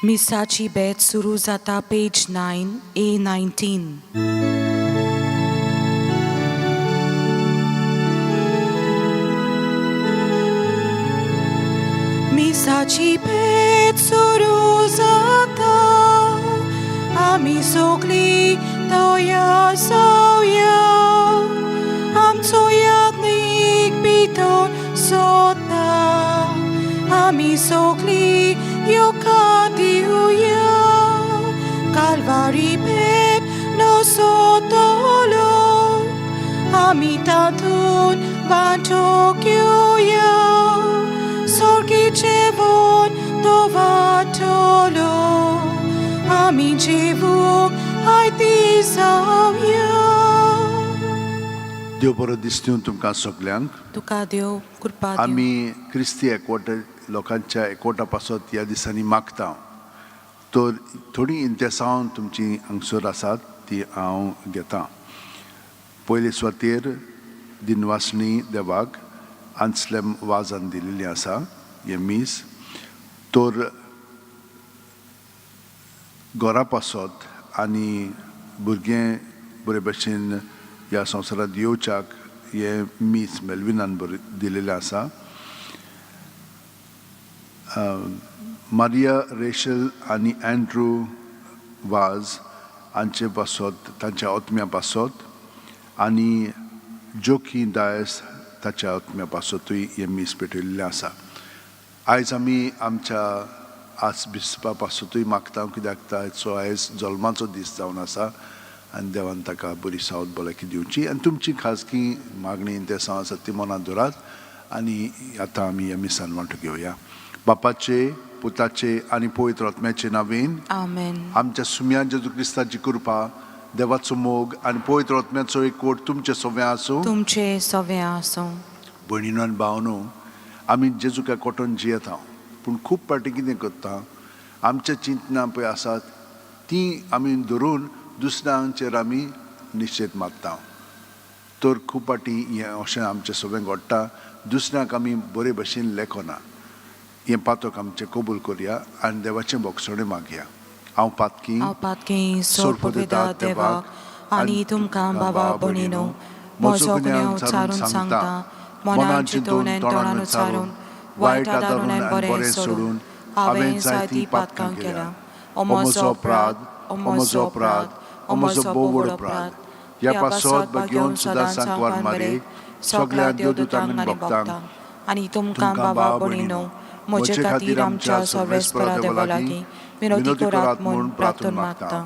मिसाची बेत सुरू जाता पेज 9 A19. मिसाची बेत सुरू जाता आमी सगळीं तयार जावया आमचो याज्ञीक भितर सोदता आमी सगळीं योकार दिवया Calvary बेत नसतलो आमी तातूंत वांटो घेवया Sorgi Jevon Dovatolo Ami Jevon Haiti Zawya देव बरो दिसतून तुमकां सगल्यांक तुका देव कृपा दिवं. आमी क्रिस्ती एकवट लोकांच्या एकवटा पासत ह्या दिसांनी मागता तर थोडी इंतेसांव तुमची हांगसर आसात ती हांव घेतां. पयले सुवातेर दिनवासणी देवाक आंसलेम वाजान दिलेली आसा हे मीस तर घरा पासत आनी भुरगें बरे भशेन ह्या संवसारांत येवच्याक हे मीस मेलविनान दिलेलें आसा. मारिया रेशल आनी एंड्रू वाज हांचे पासत तांच्या आत्म्या पासत आनी जोकी दायस ताच्या आत्म्या पासतूय हे मीस पेटयल्लें आसा. आयज आमी आमच्या आसबिसपा पासतूय मागता कित्याक ताचो आयज जल्माचो दीस जावन आसा आनी देवान ताका बरी सावत भलायकी दिवची आनी तुमची खाजगी मागणी ते सांग आसा ती मनांत दवरात आनी आतां आमी ह्या मिसान वांटो घेवया. बापाचे पुताचे आनी पवित्र आत्म्याचे नांवेन आमेन. आमच्या सुम्या जेजू क्रिस्ताची कृपा देवाचो मोग आनी पवित्र आत्म्याचो एकवट तुमचे सगळें आसूं. तुमचे सगळें आसूं. भयणीनो आनी भावनो आमी जेजूक एकवटून जियेता पूण खूब फावटी कितें करता आमच्या चिंतनां पळय आसात ती आमी धरून दुसऱ्यांचेर आमी निश्चेत मारता. तर खूब फावटी हें अशें आमचें सगळें घडटा दुसऱ्यांक आमी बरे भशेन लेखना. हें पातक आमचें कबूल करया आनी देवाचें बोगसणें मागया. हांव पातकी सोरपविता देवाक आनी तुमकां बाबा भयणीनो म्हजो गुन्यांव उच्चारून सांगता मनान चिंतून आनी तोंडान उच्चारून वायट आदारून आनी बरें सोडून हांवें जायतीं पातकां केल्या. हो म्हजो अपराध हो म्हजो भोव व्हड अपराध. ह्या पासत घेवन सदां सांगवार मारे सगळ्या देवदूतांक आनी भक्तांक आनी तुमकां बाबा भयणीनो म्हजे खातीर आमच्या सर्वेस्परा देवा लागीं विनोदी करात म्हूण प्रार्थना मागता.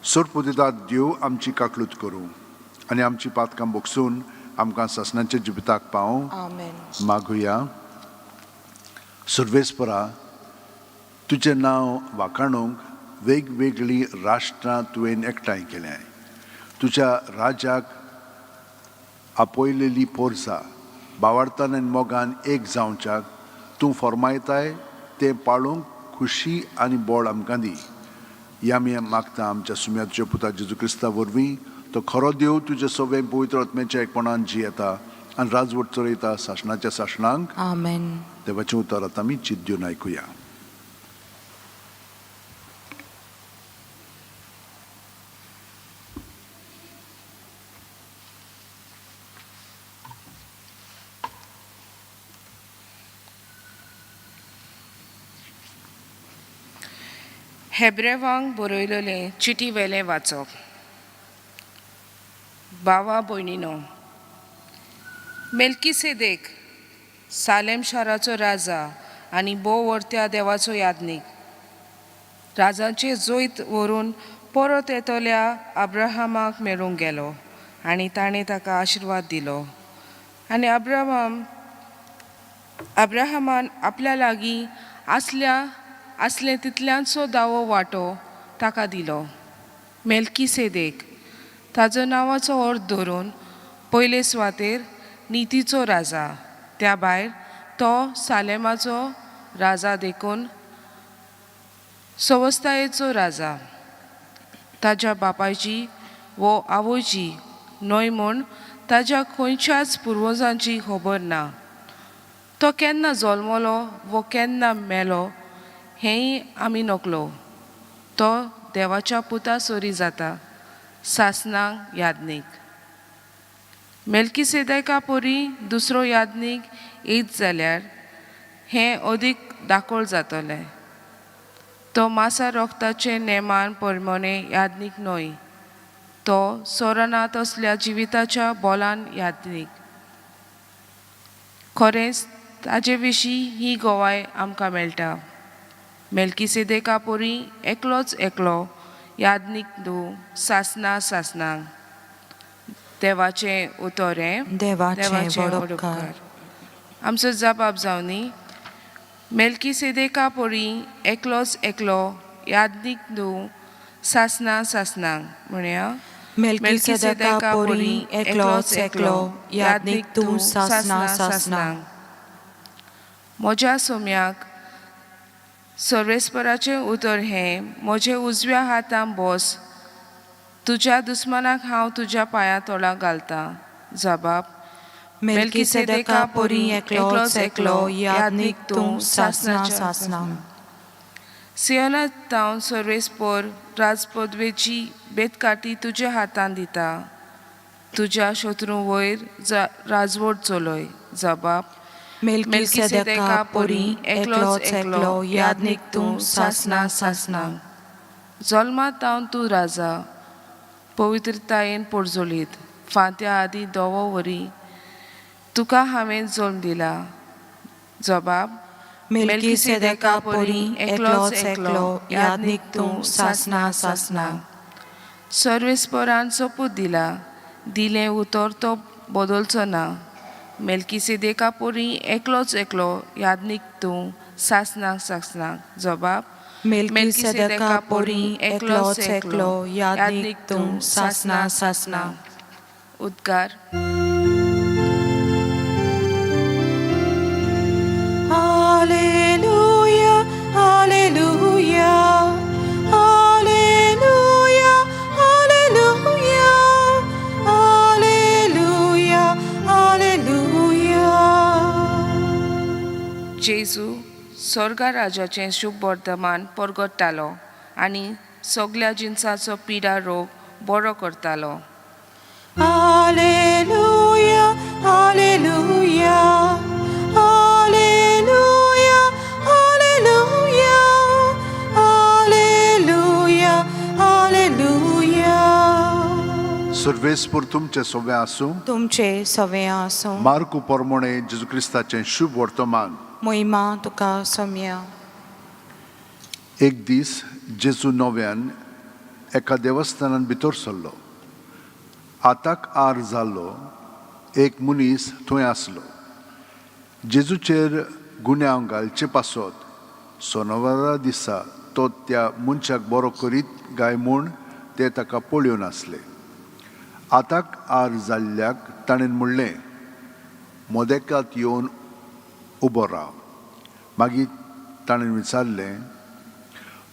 सोरपविता देव आमची काकलूत करूं आनी आमची पातकां बोगसून आमकां ससनाच्या जिविताक पावूं. आमेन. मागुया. सर्वेस्परा तुजें नांव वाखाणूंक वेगवेगळीं राष्ट्रां तुवें एकठांय केल्याय. तुज्या राज्याक आपयलेली पोरसां भावार्थान आनी मोगान एक जावच्याक तूं फर्मायताय तें पाळूंक खुशी आनी बळ आमकां दी. हें आमी मागता आमच्या सुम्याच्या पुता जेजू क्रिस्ता वरवीं. तो खरो देव तुजे सगळें पवित्र आत्म्याच्या एकपणान जियेता आनी राजवट चलयता शासनाच्या शासनांक. आमेन. देवाचें उतर आतां आमी चिंत दिवन आयकुया. हेब्रेवांक बरयलेलें चिटी वेलें वाचप. बावा भयणीनो मेल्कीसेदेक सालेम शाराचो राजा आनी बोवर्त्या देवाचो याज्ञीक राजांचे जोयत व्हरून परत येतल्या अब्राहमाक मेळूंक गेलो आनी ताणें ताका आशिर्वाद दिलो. आनी अब्राहमान आपल्या लागीं असले तितल्यांचो दावो वांटो ताका दिलो. मेल्कीसेदेक ताजो नांवाचो अर्थ धरून पयले सुवातेर नितीचो राजा, त्या भायर तो सालेमाचो राजा देखून सवस्थायेचो राजा. ताच्या बापायची वो आवयची न्हय म्हूण ताच्या खंयच्याच पुर्वजांची खबर ना. तो केन्ना जल्मलो वो केन्ना मेलो हेंय आमी नकलो. तो देवाच्या पुता सोरी जाता, सासणांक यादनीक. मेल्कीसेदेका पोरी दुसरो यादनीक येत जाल्यार हें अदीक दाखोळ जातलें. तो मासा रोगताचे नेमान प्रमाणे यादनीक न्हय, तो सोरनांत असल्या जिविताच्या बोलान यादनीक. खरेंच ताजे विशीं ही गोवाय आमकां मेळटा. मेल्कीसेदेका पोरी एकलोच एकलो यादनीक न्हू, सासना सासनांक. देवाचें उतोरें, देवाचें वडोपकार. आमचो जबाब जावनी, मेल्कीसेदेका पोरी एकलोच एकलो यादनीक न्हू, सासना सासनांक. म्हणया मेल्कीसेदेका पोरी एकलोच एकलो यादनीक तूं सासना सासनांक. म्हज्या सोम्याक सर्वेस्पराचें उतर हें, म्हजे उजव्या हातान बोस, तुज्या दुस्मनाक हांव तुज्या पांया तोळा घालतां. जबाब मेल्कीसेदेका पोरी एकलोच एकलो यादनीक तूं सासना सासनांक. सियोनांत जावन सर्वेस्पर राजपदवेची बेतकाटी तुज्या हातान दिता. तुज्या शत्रू वयर राजवट चलय. जबाब मेल्कीसेदेका पोरी एकलोच एकलो यादनीक तूं सासना सासनांक. जल्मांत जावन तूं राजा, पवित्रतायेन पडजोलीत. फांत्या आदी दोवो वरी तुका हांवें जल्म दिला. जबाब मेल्कीसेदेका पोरी एकलोच एकलो यादनीक तूं सासना सासनांक. सर्वेस्परान सोपूत दिला, दिलें उतर तो बदलचो ना. मेल्कीसेदेका पोरी एकलोच एकलो यादनीक तूं सासनाक सासनाक. जबाब मेल्कीसेदेका पोरी एकलोच एकलो यादनीक तूं सासना सासनांक. उद्गार. Hallelujah hallelujah hallelujah hallelujah hallelujah hallelujah. जेजू स्वर्गा राजाचें शुभ वर्तमान परगट्टालो आनी सगल्या जिन्साचो पिडा रोग बरो करतालो. Hallelujah hallelujah hallelujah hallelujah hallelujah hallelujah. सर्वेस्पर तुमचे सोवे आसूं. तुमचे सवे आसूं. मार्कू पोरमोणे जेजू क्रिस्ताचें शुभ वर्तमान. मोहिमा तुका सोम्या. एक दीस जेजू नव्यान एका देवस्थानान भितर सरलो. आताक आर जाल्लो एक मनीस थंय आसलो. जेजूचेर गुन्यांव घालचे पासत सोनवारा दिसा तो त्या मनशाक बरो करीत गाय म्हूण ते ताका पळयोवन आसले. आताक आर जाल्ल्याक ताणें म्हणलें, मोदेकांत येवन उबो राव. मागीर ताणें विचारलें,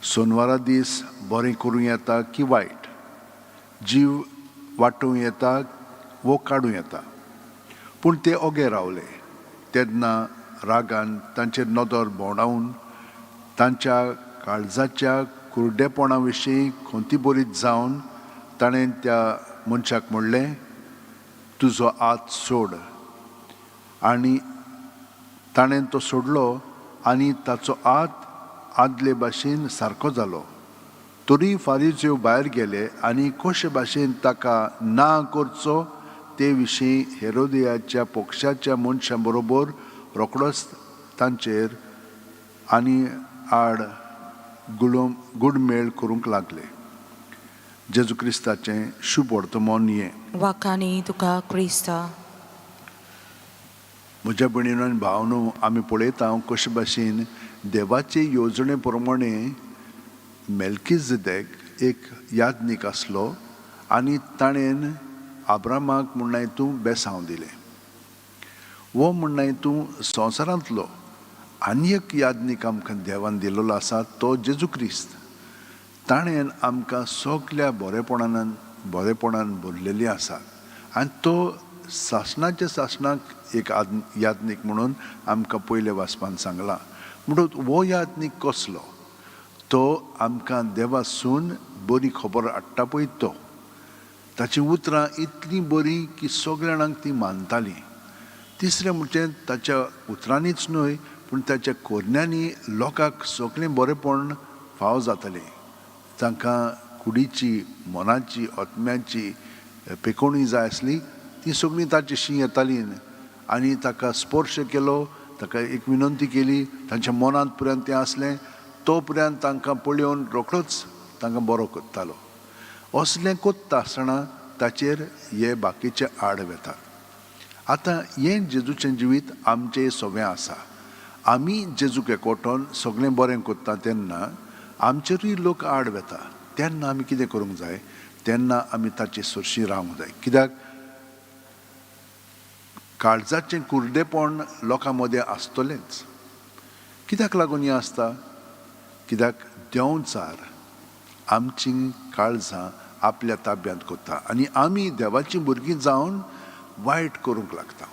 सोनवारा दीस बरें करूं येता की वायट, जीव वाटूं येता वो काडूं येता. पूण ते ओगे रावले. तेन्ना रागान तांचेर नदर भोंवडावन तांच्या काळजाच्या कुर्डेपणा विशीं खोंती बरीत जावन ताणें त्या मनशाक म्हणलें, तुजो हात सोड. आनी ताणें तो सोडलो आनी ताचो हात आदले भाशेन सारको जालो. तरी फारीजेव भायर गेले आनी कशे भाशेन ताका ना करचो ते विशीं हेरोदियाच्या पक्षाच्या मनशां बरोबर रोखडोच तांचेर आनी आड गुडमेळ करूंक लागले. जेजू क्रिस्ताचें शुभ वर्तमान हें. वाकानी तुका क्रिस्ता. म्हज्या भयणीनो आनी भावनो, आमी पळयता कशे भाशेन देवाचे येवजणे प्रमाणे मेल्कीसेदेक एक यादनीक आसलो आनी ताणें आब्रामाक म्हणना हितूं बेसांव दिलें. वो म्हणना हितूं संवसारांतलो आनी एक यादनीक आमकां देवान दिलेलो आसा, तो जेजू क्रिस्त. ताणें आमकां सगल्या बरेपणान भरलेली आसा आनी तो सासणाच्या सासणाक एक यादनीक म्हणून आमकां पयले वाचपान सांगला. म्हणून वो यादनीक कसलो, तो आमकां देवासून बरी खबर हाडटा पळय तो ताची उतरां इतलीं बरीं की सगळ्या जाणांक ती मानतालीं. तिसरें म्हणजे ताच्या उतरांनीच न्हय पूण ताच्या कोरण्यांनी लोकांक सगळें बरेंपण फाव जातालें. तांकां कुडीची मनाची आत्म्याची पेकोवणी जाय आसली ती सगळीं ताचेशी येतालीं आनी ताका स्पर्श केलो, ताका एक विनंती केली, तांच्या मनांत पर्यंत तें आसलें तो पर्यंत तांकां पळोवन रोखडोच तांकां बरो करतालो. असलें कोत्ता आसतना ताचेर हे बाकीचे आड वेतात. आतां हें जेजूचें जिवीत आमचें सगळें आसा. आमी जेजूक एकवटोन सगळें बरें कोत्ता तेन्ना आमचेरूय लोक आड वेता. तेन्ना आमी कितें करूंक जाय? तेन्ना आमी ताचे सुरशी रावंक जाय. कित्याक काळजाचें कुर्डेपण लोकां मदें आसतलेंच. कित्याक लागून हें आसता? कित्याक देंवचार आमचीं काळजां आपल्या ताब्यांत कोत्ता आनी आमी देवाचीं भुरगीं जावन वायट करूंक लागता.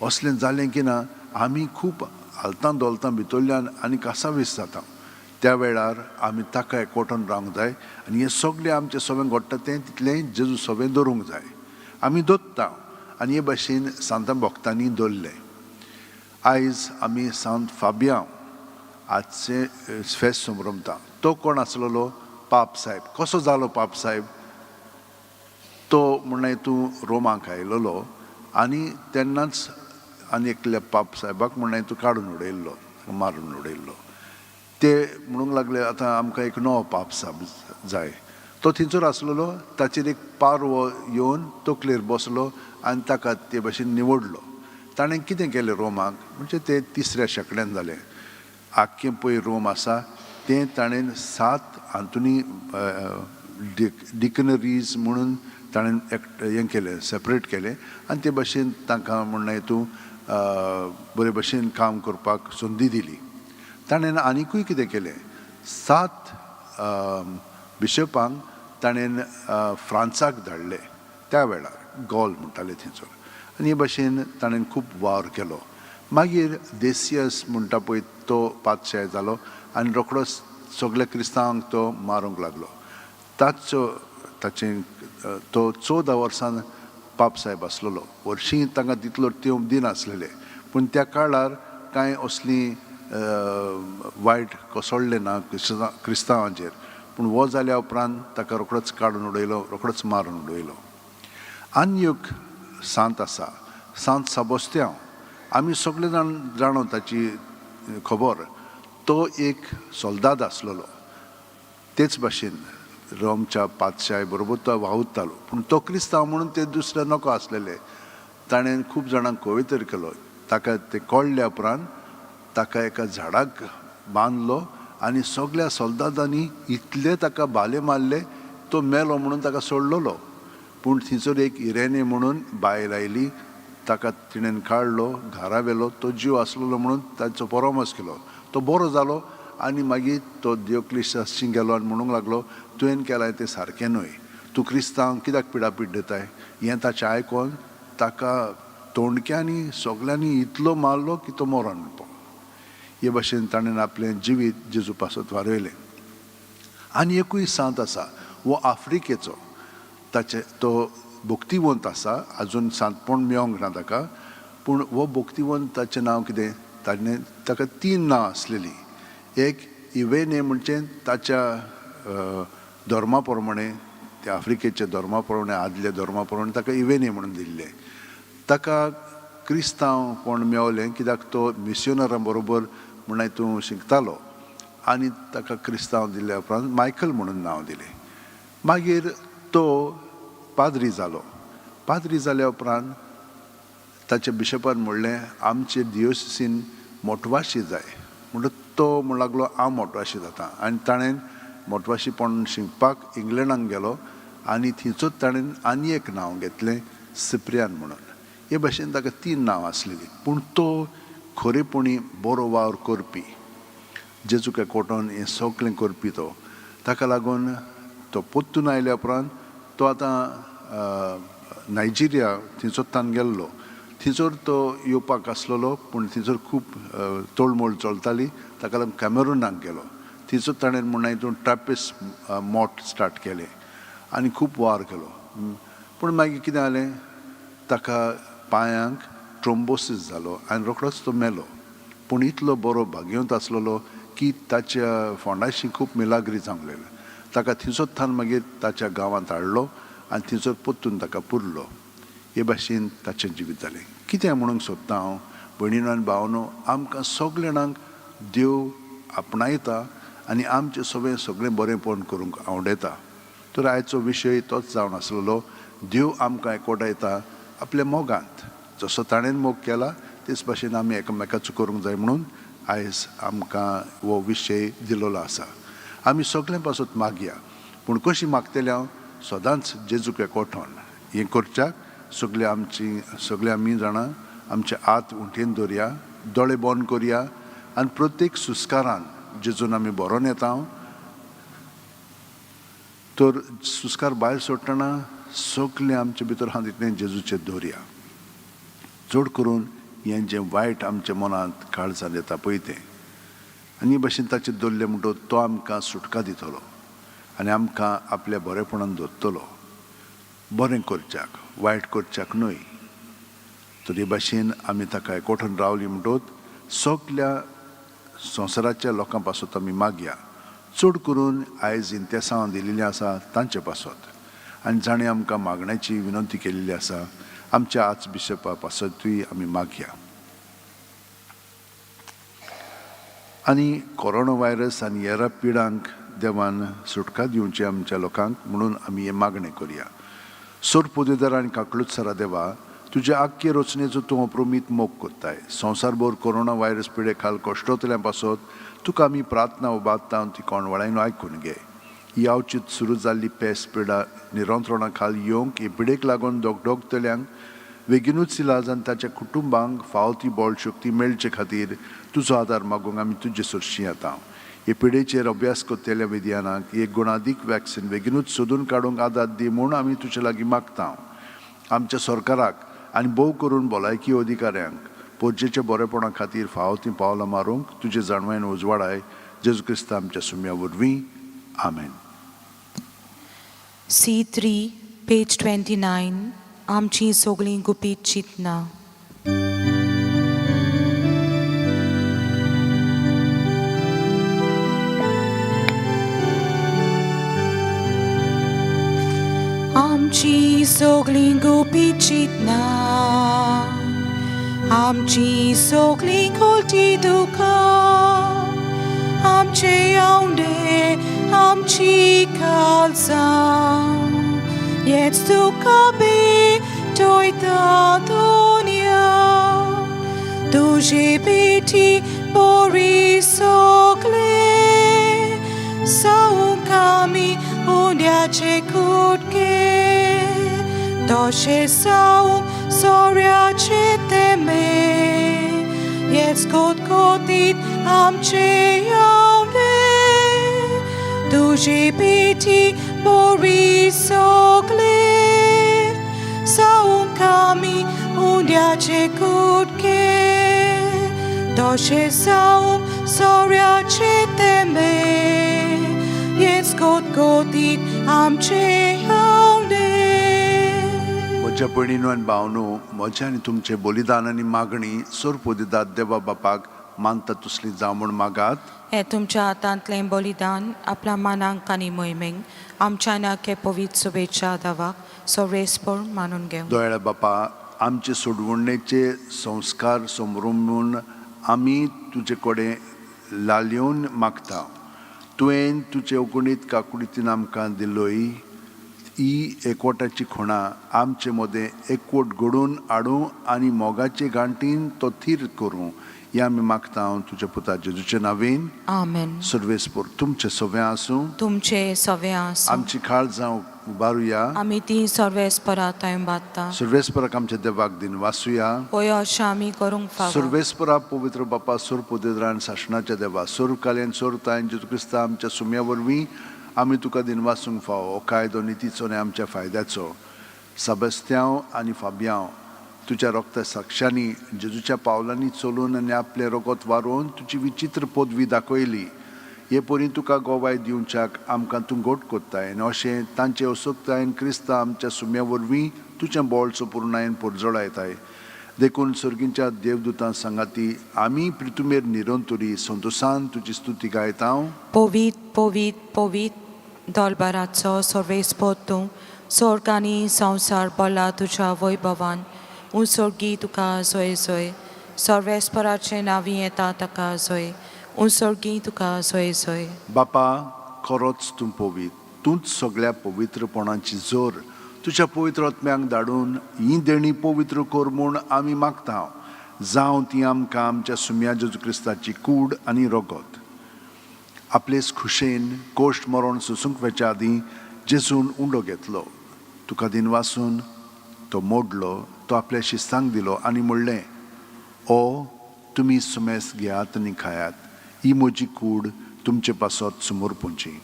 असलें जालें की ना आमी खूब हालतां दोलतां भितरल्यान आनी कासावीस जाता. त्या वेळार आमी ताका एकवटून रावंक जाय आनी हें सगळें आमचें सगळें घडटा तें तितलें जेजू सगळें दवरूंक जाय. आमी दोत्ता आनी हे भाशेन सांत भक्तांनी दवरलें. आयज आमी सांत फाबियां आजचें फेस्त संभ्रमता. तो कोण आसलेलो? पाप साहेब. कसो जालो पाप साहेब? तो म्हणल्यार तूं रोमाक आयिल्लो आनी तेन्नाच आनी एकल्या पाप साहेबाक म्हणल्यार तूं काडून उडयल्लो, मारून उडयल्लो. ते म्हणूंक लागले आतां आमकां एक नवो पाप साहेब जाय. तो थंयसर आसलेलो, ताचेर एक पारवो येवन तकलेर बसलो आनी ताका ते भाशेन निवडलो. ताणें कितें केलें रोमाक? म्हणजे तें तिसऱ्या शेंकड्यान जालें. आख्खें पळय रोम आसा तें ताणें 7 हातुंनी डिक्शनरीज म्हणून ताणें हें केलें, सेपरेट केलें आनी ते भाशेन तांकां म्हणल्यार तूं बरे भशेन काम करपाक संदी दिली. ताणें आनिकूय कितें केलें? 7 बिशपांक ताणें फ्रांसाक धाडले. त्या वेळार गॉल म्हणटाले थंयसर आनी हे भाशेन ताणें खूब वावर केलो. मागीर देसियस म्हणटा पळय तो पातशाय जालो आनी रोखडोच सगळ्या क्रिस्तांवांक तो मारूंक लागलो. ताचें तो 14 वर्सां पाप साहेब आसलेलो. वर्शीं तांकां तितलो तेंव दिनासलेले पूण त्या काळार कांय असलीं वायट कोसळ्ळें ना क्रिस्तांवांचेर. पूण हो जाल्या उपरांत ताका रोखडोच काडून उडयलो, रोखडोच मारून उडयलो. आनी एक सांत आसा, सांत साबोस्त्यांव. आमी सगळे जाण जाणो ताची खबर. तो एक सोल्दाद आसलेलो. तेच भाशेन रोमच्या पातशाय बरोबर तो वावुरतालो पूण तो क्रिस्तांव म्हणून ते दुसरे नको आसलेले. ताणें खूब जाणांक कवितर केलो. ताका तें कळ्ळ्या उपरांत ताका एका झाडाक बांदलो आनी सगळ्या सोल्दादांनी इतले ताका भाले मारले तो मेलो म्हणून ताका सोडलेलो. पूण थंयसर एक इरेने म्हणून बायल आयली, ताका तिणेन काडलो, घरा व्हेलो. तो जीव आसलेलो म्हणून ताचो परामर्श केलो. तो बरो जालो आनी मागीर तो दियोक्लिशसाची गेलो आनी म्हणूंक लागलो तुवें केलां तें सारकें न्हय. तूं क्रिस्तांव कित्याक पिडापीड दिताय? हें ताचें आयकोन ताका तोंडक्यांनी सगळ्यांनी इतलो मारलो की तो मरण पावलो. हे भाशेन ताणें आपलें जिवीत जेजू पासत वारयलें. आनी एकूय सांत आसा, वो आफ्रिकेचो. तो भक्तिवंत आसा. आजून सांतपण मेळोंक ना ताका. पूण हो भक्तिवंत ताचें नांव कितें? ताका 3 नांवां आसलेलीं. एक इवेने म्हणजे ताच्या धर्मा प्रमाणे, त्या आफ्रिकेच्या धर्मा प्रमाणे, आदल्या धर्मा प्रमाणे ताका इवेने म्हणून दिल्लें. ताका क्रिस्तांव कोण मेवलें कित्याक तो मिशनरां बरोबर म्हणल्यार तूं शिकतालो आनी ताका क्रिस्तांव दिल्ल्या उपरांत मायकल म्हणून नांव दिलें. मागीर तो पाद्री जालो. पाद्री जाल्या उपरांत ताच्या बिशपान म्हणलें आमचे दियोसिसीन मोटवाशी जाय. म्हणटच तो म्हणूंक लागलो हांव मोटवाशी जाता. आनी ताणें मोटवाशीपण शिकपाक इंग्लंडाक गेलो आनी थंयचोच ताणें आनी एक नांव घेतलें, सिप्रियान म्हणून. हे भाशेन ताका 3 नांवां आसलेलीं. पूण तो खरेपणी बरो वावर करपी, जेजूक एकवटोन हें सगळें करपी तो. ताका लागून तो पोत्तून आयल्या उपरांत तो आतां नायजेरिया थंयसर गेल्लो. थंयसर तो येवपाक आसलेलो पूण थंयसर खूब तोळमोळ चलताली. ताका लागून कॅमेरुनाक गेलो. थिंचो ताणें म्हणून हितून ट्रॅपिस्ट मोट स्टार्ट केलें आनी खूब वार केलो. पूण मागीर कितें जालें, ताका पांयांक ट्रोम्बोसीस जालो आनी रोखडोच तो मेलो. पूण इतलो बरो भाग्यवंत आसलेलो की ताच्या फोंडाशी खूब मिलाग्री जावलेले. ताका थिंचोच थान मागीर ताच्या गांवांत हाडलो आनी थिंचोच पोत्तून ताका पुरलो. हे भाशेन ताचें जिवीत जालें. कितें म्हणूंक सोदता हांव, भयणीनो आनी भावनो, आमकां सगळे जाणांक देव आपणायता आनी आमचें सगळें बरेंपण करूंक आवडटा. तर आयचो विशय तोच जावन आसलेलो, देव आमकां एकवटायता आपल्या मोगांत. जसो ताणें मोग केला तेच भाशेन आमी एकामेकाचो करूंक जाय म्हणून आयज आमकां हो विशय दिलेलो आसा. आमी सगळें पासून मागया, पूण कशी मागतले हांव, सदांच जेजूक एकवटोन हें करच्याक सगळे आमी जाणां आमचे हात उंटेन दवरया, दोळे बंद करया आनी प्रत्येक सुस्कारान जेजून आमी बरोवन येता. तर सुस्कार भायर सोडटना सगळें आमचे भितर हात इतलें जेजूचेर दवरया. चड करून हें जें वायट आमच्या मनांत काळजांत येता पळय तें, आनी हे भाशेन ताचेर दवरलें म्हणटो तो आमकां सुटका दितलो आनी आमकां आपल्या बरेपणान दवरतलो. बरें करच्याक, वायट करच्याक न्हय. तर हे भाशेन आमी ताका एकवटून रावली म्हणटोच सगळ्या संवसाराच्या लोकां पासत आमी मागया. चड करून आयज इंतेसां दिलेलीं आसा तांचे पासत आनी जाणें आमकां मागण्याची विनंती केलेली आसा, आमच्या आर्च बिशपा पासतूय आमी मागया. आनी कोरोना व्हायरस आनी हेर पिडांक देवान सुटका दिवची आमच्या लोकांक म्हणून आमी हें मागणें करया. सोर पोदेदार आनी काकलूत देवा, तुज्या आख्खे रचनेचो तूं अप्रमीत मोग कोत्ताय. संवसारभर कोरोना व्हायरस पिडे खाल कश्टोतल्यां पासत तुका आमी प्रार्थना उबारता ती कोणवळायन आयकून घे. ही आवचीत सुरू जाल्ली पेस्ट पिडा निरंत्रणा खाल येवंक हे पिडेक लागून दोगदोगतल्यांक बेगीनूच इलाज आनी ताच्या कुटुंबांक फावो ती बळ शक्ती मेळचे खातीर तुजो आदार मागूंक आमी तुजे सरशी येता. हे पिडेचेर अभ्यास करतल्या विद्यानाक एक गुणादीक वॅक्सिन बेगीनूच सोदून काडूंक आदार दी म्हूण आमी तुजे लागीं मागता. आमच्या सरकाराक आनी भोव करून भलायकी अधिकाऱ्यांक पोरजेच्या बरेपणा खातीर फावो ती पावलां मारूंक तुजे जाणवायन उजवाडाय. जेजू क्रिस्त आमच्या सुम्या वरवीं. आमेन. C3 page 29. आमची सगळीं गुपीत चिंतना. आमची सगळीं गुपीत चिंतना, आमची सगळीं खोलती दुकां, आमचे आवडे, आमची काळजां, हेच तुका भेटयता दुनिया. तुजे बेटी बरी सगळे जावंक आमी उंड्याचे कुडके, तशें जावंक सोऱ्याचे तेमे, हेच कोतकोतीत आमचे आवडे. तुजे बेटी बरी सगळे जावंक आमी उंड्याचे कुडके, तशें जावंक सोऱ्याचे तेमे, हेच कोतकोतीत आमचे आवडे. म्हज्या भयणीनो आनी भावनो, म्हजें आनी तुमचें बलिदान आनी मागणी सोर दितात देवा बापाक मानता तसली जावं म्हूण मागात. हें तुमच्या हातांतलें बलिदान आपल्या मानांक आनी मोहिमेक आमच्या नाके पवित्र शुभेच्छा दावाक सरेस्पर मानून घेऊ. दोळ्या बापा, आमचे सोडवणेचे संस्कार समरून आमी तुजे कडेन लालयोन मागता. तुवें तुजे अगणीत काकुडीतीन आमकां दिलोय ही एकवटाची खुणा आमचे मदें एकवट घडोवन हाडूं आनी मोगाचे गांठीन तो थीर करूं हें आमी मागता तुज्या पुता जेजूचे नांवेन. आमेन. सर्वेस्पर तुमचे सवें आसूं. तुमचे सवे आसूं. आमची काळ जावं उबारुया. आमी ती सर्वेस्परा बादता. सर्वेस्पराक आमच्या देवाक दिन वासुया. पळय अशें आमी करूंक फावो. सर्वेस्परा पवित्र बापा सोर पोदेदान शासनाच्या देवा सोर काल्यान सोर तायन जेजू क्रिस्त आमच्या सुम्या वरवीं आमी तुका दिन वासूंक फावो. हो कायदो नितीचो आनी आमच्या फायद्याचो सबस्त्यांव आनी फाब्यांव तुज्या रोगत्या साक्षांनी जेजूच्या पावलांनी चलून आनी आपले रगत वारोवन तुजी विचित्र पदवी दाखयली. हे परी तुका गोवाय दिवच्याक आमकां तूं गोट कोत्ताय आनी अशें तांचे असोक्तायेन क्रिस्ता आमच्या सुम्या वरवीं तुजें बोळसो पुर्णायेन पोरजोळायताय देखून सर्गींच्या देवदूतां सांगाती आमी प्रितुमेर निरंतरी संतोशान तुजी स्तुती गायता Povit, povit, povit, dolbaraco सर्वेस्पो तूं, स्वर्ग आनी संवसार बोला तुज्या वैभवान, उर्सोगी तुका जोय जोय, सर्वेस्पराचें नांवी येता ताका जोय, उर्सोगी तुका जोय जोय. बापा खरोच तूं पवित तूंच सगळ्या पवित्रपणाची जोर तुज्या पवित्र आत्म्यांक धाडून ही देणी पवित्र कर म्हूण आमी मागता जावं ती आमकां आमच्या सुम्या जेजू क्रिस्ताची कूड आनी रगत आपलेच खुशेन कोश्ट मरण सुसूंक वेच्या आदीं जेजून उंडो घेतलो तुका दिनवासून तो मोडलो तो आपल्या शिस्तांक दिलो आनी म्हणलें ओ तुमी सुमेस घेयात आनी खायात ही म्हजी कूड तुमचे पासत समोर पोंची.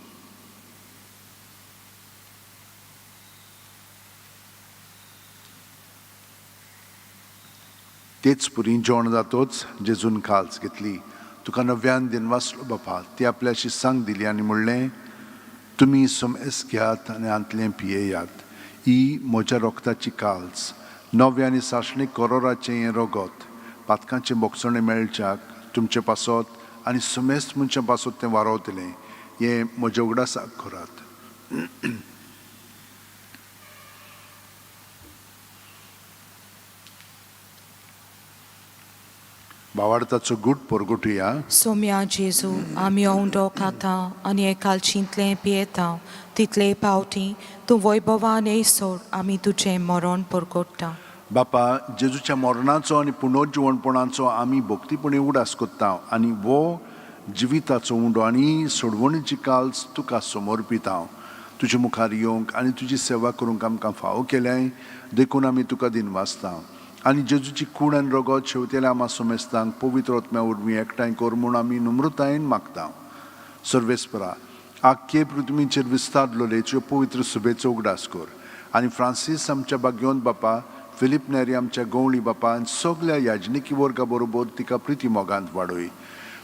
तेच पुरी जेवण जातोच जेजून काल्स घेतली तुका नव्यान दिनवासलो बापा ती आपल्या शिस्सांक दिली आनी म्हणलें तुमी सुमेस घेयात आनी आंतलें पियेयात ही म्हज्या रोगताची काल्स नव्या आनी साशणीक करोराचें हें रगत पातकांचें बोगसणें मेळच्याक तुमचे पासत आनी सुमेस्त मनशा पासत तें वारोवतलें हें म्हज्या उगडासाक करात. भावार्थाचो गूट परगुटुया. सोम्या जेजू आमी उंडो खाता आनी एकालचिंतलें पियेता तितले पावटी तूं वैभवान येयसर आमी तुजें मरण परगोडटा. बापा जेजूच्या मरणाचो आनी पुनर्जिवणपणाचो आमी भक्तीपणी उडास कोत्ता आनी वो जिविताचो उंडो आनी सोडवणीची काल्स तुका समर्पिता तुजे मुखार येवंक आनी तुजी सेवा करूंक आमकां फावो केल्याय देखून आमी तुका दिनवासता आनी जेजूची कूड आनी रगत शेवतेल्या आमा सोमेस्तांक पवित्र आत्म्या वरवीं एकठांय कर म्हूण आमी नम्रतायेन मागता. सर्वेस्परा आख्खे पृथ्वीचेर विस्तारलो लेच्यो पवित्र सुबेचो उगडास कर आनी फ्रांसीस आमच्या बाग्योन बापा फिलीप नेरी आमच्या गवळी बापा आनी सगळ्या याजनिकी वर्गा बरोबर तिका प्रिती मोगांत वाडय.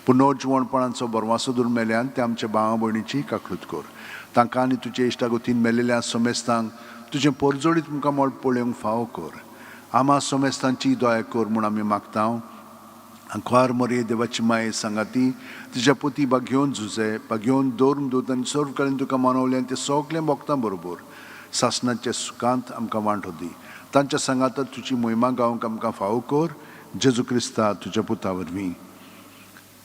पुनर्जिवणपणाचो बरवासो दूर मेल्यान ते आमच्या भावा भयणीची काकूट कर तांकां आनी तुजे इश्टागतीन मेलेल्या सोमेस्तांक तुजें परजोडीत तुमकां मोड पळोवंक फावो कर. आमा सोमेस्तांची दया कर म्हूण आमी मागता. आंखवार मरे देवाची माये सांगाती तिच्या पती बाग्योन झुजे बाग्योन दोन दूत आनी सर्व कडेन तुका मानवलें ते सगळें भोगतां बरोबर सासणाच्या सुखांत आमकां वांटो दी. तांच्या सांगातात तुजी महिमा गावंक आमकां फावो कर जेजू क्रिस्ता तुज्या पुता वरवीं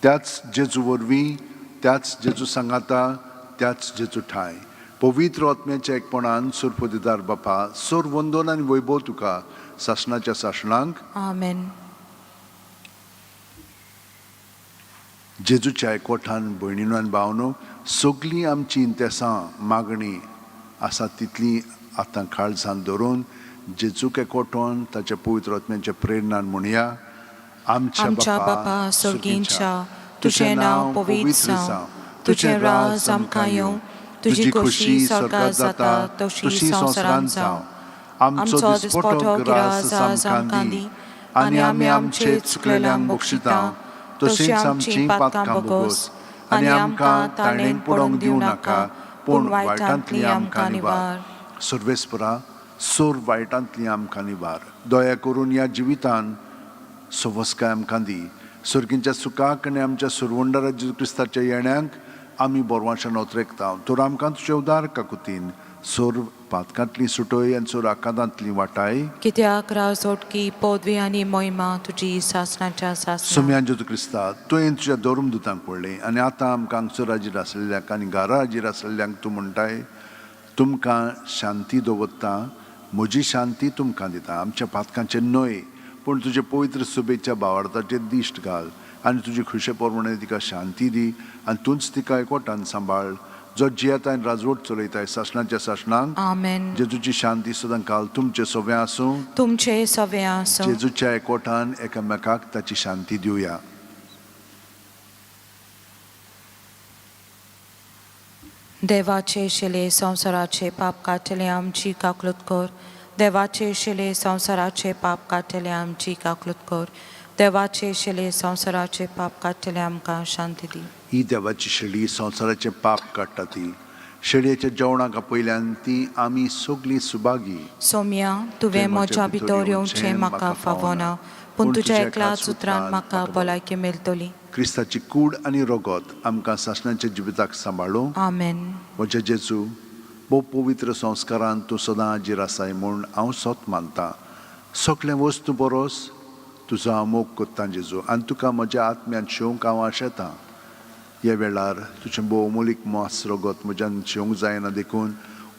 त्याच जेजू वरवीं त्याच जेजू सांगाता त्याच जेजू ठाय पवित्र आत्म्याच्या एकपणान सुरपदिदार बापा सोर वंदन आनी वैभव तुका सासणाच्या सासणांक आमेन. जेजूच्या एकवठान भयणीनो आनी भावनो सगळीं आमची इंतेसां मागणी आसा तितली आतां काळजान धरून जेजूक एकवटोन ताच्या पवित्र आत्म्याच्या प्रेरणान म्हणया आमच्या बापा सर्गींच्या तुजें नांव पवित्र जावं तुजें राज आमकां येवं तुजी खोशी स्वर्गांत जाता तशी संवसारांत जावं. आमचो दिसपटो गिरास आज आमकां दी आनी आमी आमचे चुकलेल्यांक बक्षिता तशींच आमची पातकां बगोस आनी आमकां ताळणेन पडोवंक दिवं नाका पूण वायटांतली आमकां निवार. सर्वेस्परा सोर वायटांतली आमकां निवार. दया करून ह्या जिवितान सवस्काय आमकां दी सर्गींच्या सुखाक आनी आमच्या सुरवंडरा जेजू क्रिस्ताच्या येण्याक आमी बोरवांशान ओतरेकता. तर आमकां तुजे उदार काकुतीन सोर पातकांतली सुटय आनी सोर आकांतांतली वाटाय कित्याक राजोटकी पदवी आनी मोहिमा तुजी सासणाच्या सासणां. सोम्या जेजू क्रिस्ता तुवें तुज्या धर्म दुतांक पडलें आनी आतां आमकां हांगसर हाजीर आसलेल्यांक आनी घरा हाजीर आसलेल्यांक तूं म्हणटाय तुमकां शांती दवरता म्हजी शांती तुमकां दिता. आमच्या पातकांचेर न्हय पूण तुजे पवित्र सुबेच्या भावार्थाचेर दिश्ट घाल आनी तुजी खुशे प्रमाणे तिका शांती दी आनी तूंच तिका एकवटान सांबाळ जो जियेता आनी राजवट चलयताय सासणाच्या सासणांक. आमेन. जेजूची शांती सदां काल तुमचे सोबे आसूं तुमचे सवे आसूं. जेजूच्या एकवटान एकामेकाक ताची शांती दिवया. देवाचे शिले संवसाराचे पाप काटले आमची काकलूत कर. देवाचे शिले संवसाराचे पाप काटले आमची काकलूत कर. देवाचे शिले संवसाराचे पाप काटले आमकां शांती दी. ही देवाची शेळी संवसाराचे पाप काडटा ती शेळयेच्या जेवणाक पयल्यान ती आमी सगळीं सुभागी सोम्या तुवें म्हज्या भितर येवचें म्हाका फावना पूण तुज्या एकल्याच उतरान म्हाका भलायकी मेळटली. क्रिस्ताची कूड आनी रगत आमकां सासणाच्या जिविताक सांबाळूं. आमेन. म्हज्या जेजू भोव पवित्र संस्कारान तूं सदां हाजीर आसाय म्हूण हांव सोत मानतां. सगळे वस्तू बरोस तुजो हांव मोग कोत्तां जेजू आनी तुका म्हज्या आत्म्यान शिवंक हांव आशेतां. ह्या वेळार तुजें भोव मोलीक मास रगत म्हज्यान शिवंक जायना देखून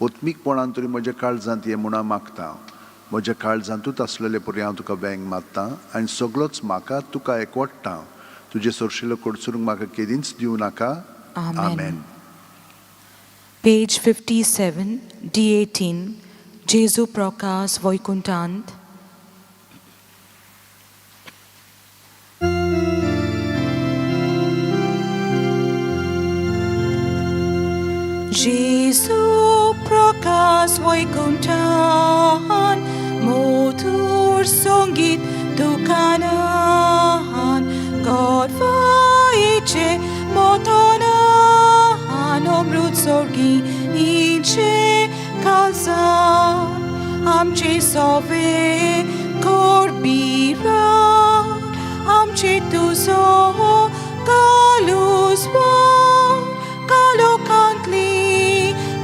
ओत्मीकपणान तरी म्हज्या काळजांत ये म्हूण हांव मागतां. म्हज्या काळजांतूच आसलेले परी हांव तुका वेंग मारतां आनी सगळोच म्हाका तुका एकवटटां. तुजे सोरशिल्लो कोडसरूंक म्हाका केदींच दिवं नाका. आमेन. Page 57, D18, Jesu Prokas Voikuntant. Jesu Prokas Voikuntant, motur songit tukanan, God vaice motonan, omrut sorgi ince kalzan, amce sove korbiran, amce tuzo galuzvan, galokantli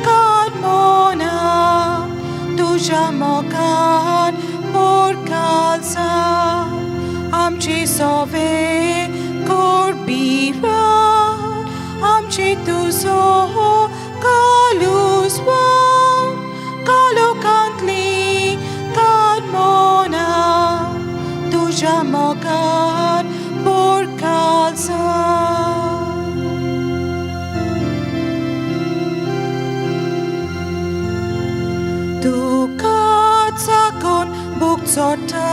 kadmona, tuja mokan por kalzan, amce sove korbiran, amce tuzo galuzvan, galokantli kadmona, tuja mokan por kalzan. Du katsakon buktsota,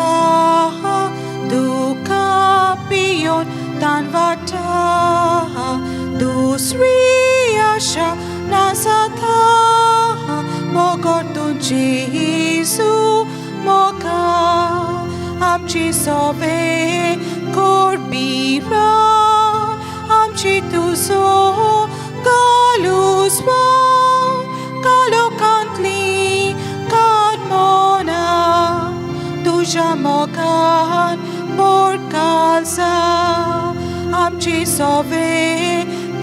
du kapion tanvata, du sriyasha nasata, mogotun Jesu moka, amci sove korbiran, amci tuzo galuzvan, galokantli kadmona, tuja mokan por kalza, amci sove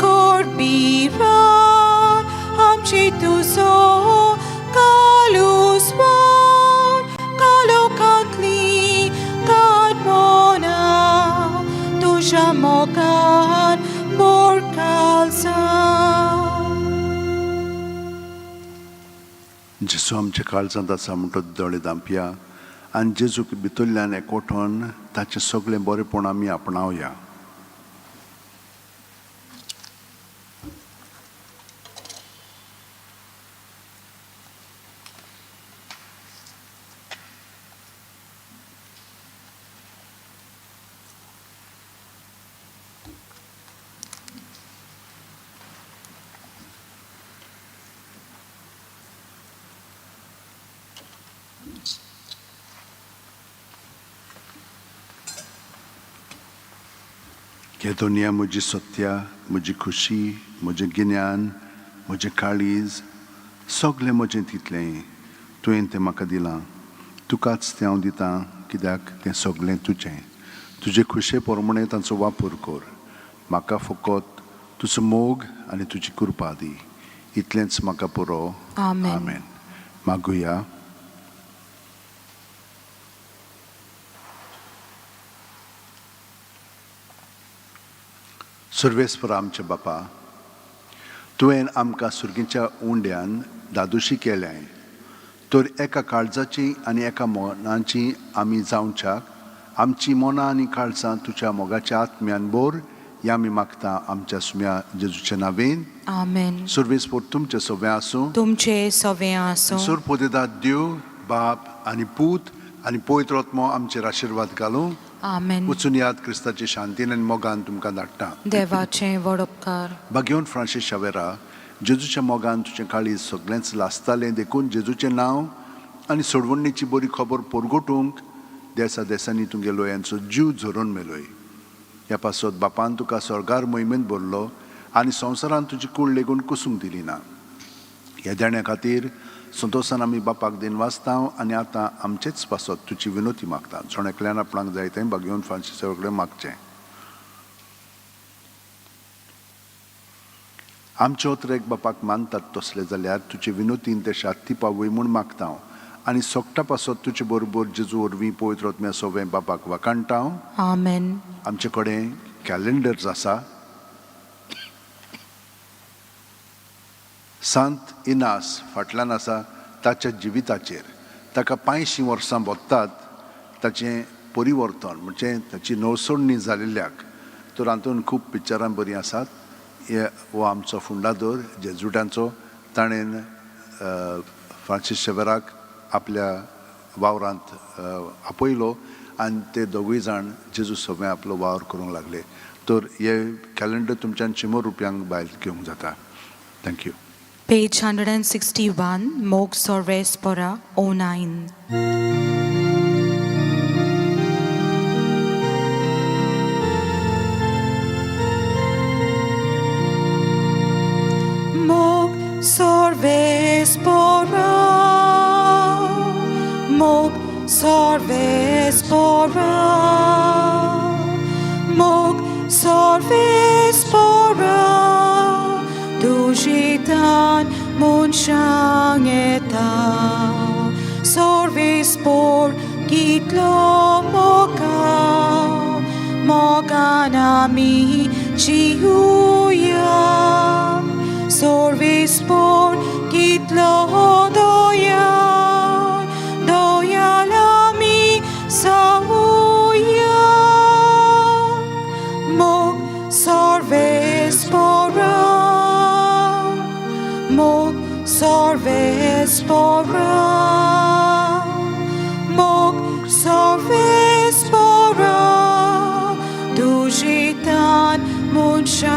korbiran, amci tuzo galuzvan, galokantli kadmona, tuja mokan por kalza. जेजू आमच्या काळजांत आसा म्हणटा दोळे धांपया आनी जेजूक भितरल्यान एकवटोन ताचें सगळें बरेंपण आमी आपणावया. हे दुनिया म्हजी सत्या, म्हजी खुशी, म्हजें गिन्यान, म्हजें काळीज, सगळें म्हजें तितलें तुवें तें म्हाका दिलां. तुकाच तें हांव दितां कित्याक तें सगळें तुजें. तुजे खुशे प्रमाणे तांचो वापर कर. म्हाका फकत तुजो मोग आनी तुजी कृपा दी. इतलेंच म्हाका पुरो. आमेन. मागुया. सर्वेस्पर आमचे बापा, तुवें आमकां सुर्गीच्या उंड्यान दादोशी केल्याय, तर एका काळजाची आनी एका मनाची आमी जावच्याक आमची मनां आनी काळजां तुज्या मोगाच्या आत्म्यान बोर हें आमी मागता आमच्या सुम्या जेजूच्या नांवेन. आमेन. सर्वेस्पर तुमचे सवें आसूं. तुमचे सवें आसूं. सुर पोदेदाद देव बाप आनी पूत आनी पवित्र आत्मो आमचेर आशिर्वाद घालूं. आमेन. वचून याद क्रिस्ताचे शांतीन आनी मोगान तुमकां धाडटा. देवाचें व्हड उपकार. भाग्यवन फ्रांसीस शावेरा, जेजूच्या मोगान तुजें काळीज सगळेंच लासतालें देखून जेजूचें नांव आनी सोडवणीची बरी खबर परगटूंक देसा देसांनी तुमगे लोयांचो जीव झरोवन मेलोय. ह्या पासत बापान तुका स्वर्गार मोहिमेंत भरलो आनी संवसारान तुजी कूड लेगून कुसूंक दिली ना. ह्या देण्या खातीर संतोशान आमी बापाक देन वाचता आनी आतां आमचेच पासत तुजी विनोती मागता. जोण एकल्यान आपणाक जाय तें भाग्यवन फ्रांसिसा कडेन मागचें. आमचे ओतरेक बापाक मानतात तसले जाल्यार तुजे विनोतीन ते शांती पावय म्हूण मागता आनी सोगटा पासत तुजे बरोबर जेजू वरवीं पवित्र आत्म्या सवें बापाक वाकाणटा. आमेन. आमचे कडेन कॅलेंडर्स आसा. सांत इनास फाटल्यान आसा ताच्या जिविताचेर ताका 500 वर्सां बोत्तात ताचें परिवर्तन म्हणजे ताची नवसोडणी जालेल्याक. तर हातूंत खूब पिक्चरां बरीं आसात. हो आमचो फुंडादोर जेजुटांचो ताणें फ्रांसीस शेवेराक आपल्या वावरांत आपयलो आनी ते दोगूय जाण जेजू सवें आपलो वावर करूंक लागले. तर हे कॅलेंडर तुमच्यान 100 रुपयांक भायर घेवंक जाता. Thank you. Page 161, Mox or Vespera, 09. Mox or Vespera, Mox or Vespera, Mox or Vespera. Dujitan munshangeta sorvis por kitlo moganami chiuya sorvis por kitlo doyalami sauya mog sorvis por Moc sorvespora, Moc sorvespora, Dujitan muncha